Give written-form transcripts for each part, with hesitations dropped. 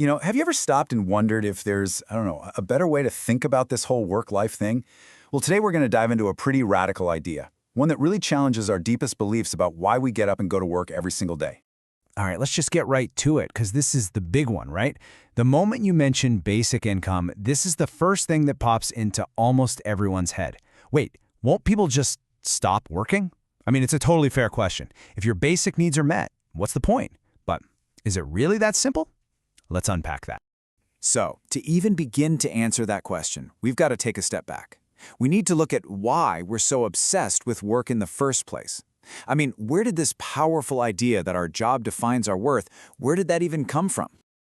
Have you ever stopped and wondered if there's, I don't know, a better way to think about this whole work-life thing? Well, today we're going to dive into a pretty radical idea, one that really challenges our deepest beliefs about why we get up and go to work every single day. All right, let's just get right to it, because this is the big one, right? The moment you mention basic income, this is the first thing that pops into almost everyone's head. Wait, won't people just stop working? I mean, it's a totally fair question. If your basic needs are met, what's the point? But is it really that simple? Let's unpack that. So, to even begin to answer that question, we've got to take a step back. We need to look at why we're so obsessed with work in the first place. I mean, where did this powerful idea that our job defines our worth, where did that even come from?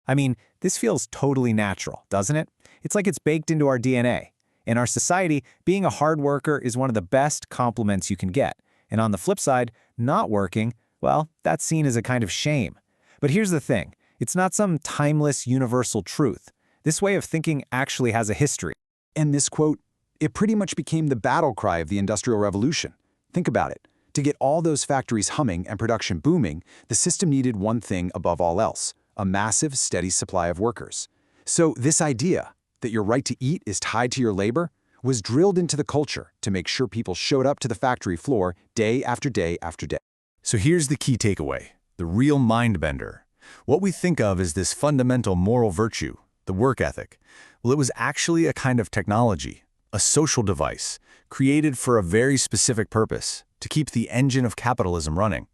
I mean, this feels totally natural, doesn't it? It's like it's baked into our DNA. In our society, being a hard worker is one of the best compliments you can get. And on the flip side, not working, well, that's seen as a kind of shame. But here's the thing. It's not some timeless universal truth. This way of thinking actually has a history. And this quote, it pretty much became the battle cry of the Industrial Revolution. Think about it. To get all those factories humming and production booming, the system needed one thing above all else, a massive, steady supply of workers. So this idea that your right to eat is tied to your labor was drilled into the culture to make sure people showed up to the factory floor day after day after day. So here's the key takeaway, the real mind bender. What we think of as this fundamental moral virtue, the work ethic, well, it was actually a kind of technology, a social device, created for a very specific purpose, to keep the engine of capitalism running.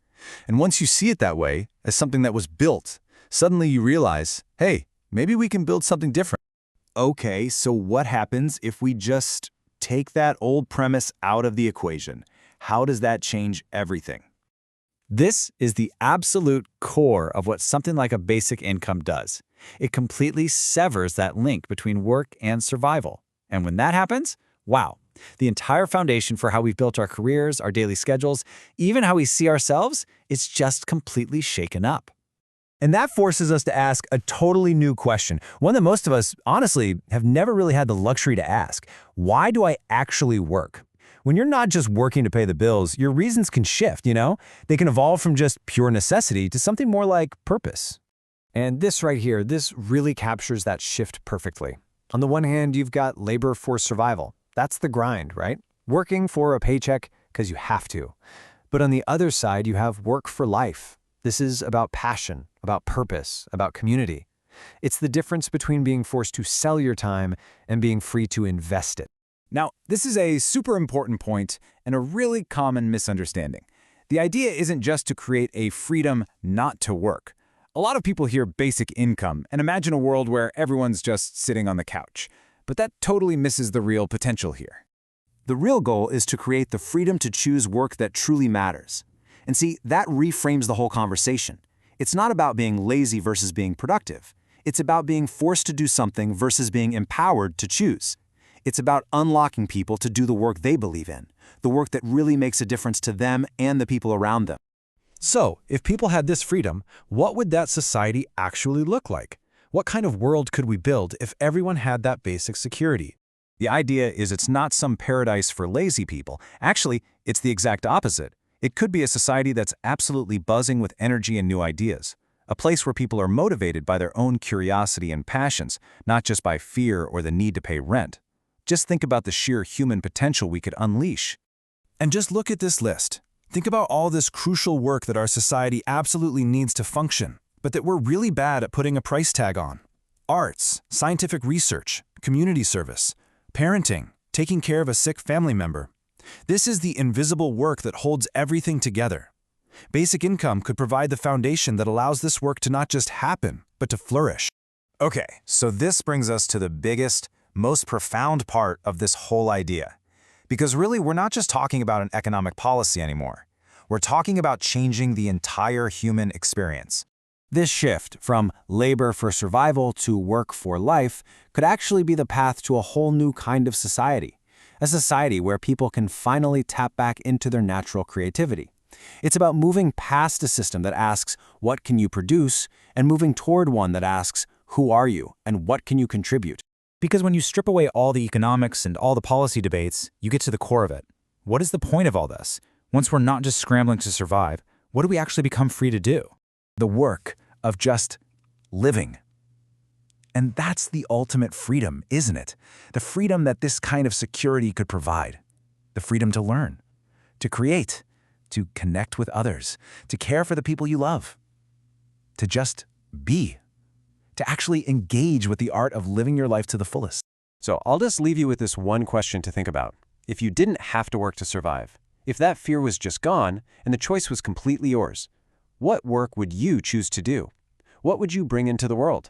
And once you see it that way, as something that was built, suddenly you realize, hey, maybe we can build something different. Okay, so what happens if we just take that old premise out of the equation? How does that change everything? This is the absolute core of what something like a basic income does. It completely severs that link between work and survival. And when that happens, wow, the entire foundation for how we've built our careers, our daily schedules, even how we see ourselves, is just completely shaken up. And that forces us to ask a totally new question, one that most of us, honestly, have never really had the luxury to ask. Why do I actually work? When you're not just working to pay the bills, your reasons can shift, They can evolve from just pure necessity to something more like purpose. And this right here, this really captures that shift perfectly. On the one hand, you've got labor for survival. That's the grind, right? Working for a paycheck because you have to. But on the other side, you have work for life. This is about passion, about purpose, about community. It's the difference between being forced to sell your time and being free to invest it. Now, this is a super important point and a really common misunderstanding. The idea isn't just to create a freedom not to work. A lot of people hear basic income and imagine a world where everyone's just sitting on the couch. But that totally misses the real potential here. The real goal is to create the freedom to choose work that truly matters. And see, that reframes the whole conversation. It's not about being lazy versus being productive. It's about being forced to do something versus being empowered to choose. It's about unlocking people to do the work they believe in, the work that really makes a difference to them and the people around them. So, if people had this freedom, what would that society actually look like? What kind of world could we build if everyone had that basic security? The idea is it's not some paradise for lazy people. Actually, it's the exact opposite. It could be a society that's absolutely buzzing with energy and new ideas. A place where people are motivated by their own curiosity and passions, not just by fear or the need to pay rent. Just think about the sheer human potential we could unleash. And just look at this list. Think about all this crucial work that our society absolutely needs to function, but that we're really bad at putting a price tag on. Arts, scientific research, community service, parenting, taking care of a sick family member. This is the invisible work that holds everything together. Basic income could provide the foundation that allows this work to not just happen, but to flourish. Okay, so this brings us to the biggest, most profound part of this whole idea. Because really, we're not just talking about an economic policy anymore. We're talking about changing the entire human experience. This shift from labor for survival to work for life could actually be the path to a whole new kind of society. A society where people can finally tap back into their natural creativity. It's about moving past a system that asks, what can you produce, and moving toward one that asks, who are you, and what can you contribute? Because when you strip away all the economics and all the policy debates, you get to the core of it. What is the point of all this? Once we're not just scrambling to survive, what do we actually become free to do? The work of just living. And that's the ultimate freedom, isn't it? The freedom that this kind of security could provide. The freedom to learn, to create, to connect with others, to care for the people you love, to just be, to actually engage with the art of living your life to the fullest. So I'll just leave you with this one question to think about. If you didn't have to work to survive, if that fear was just gone and the choice was completely yours, what work would you choose to do? What would you bring into the world?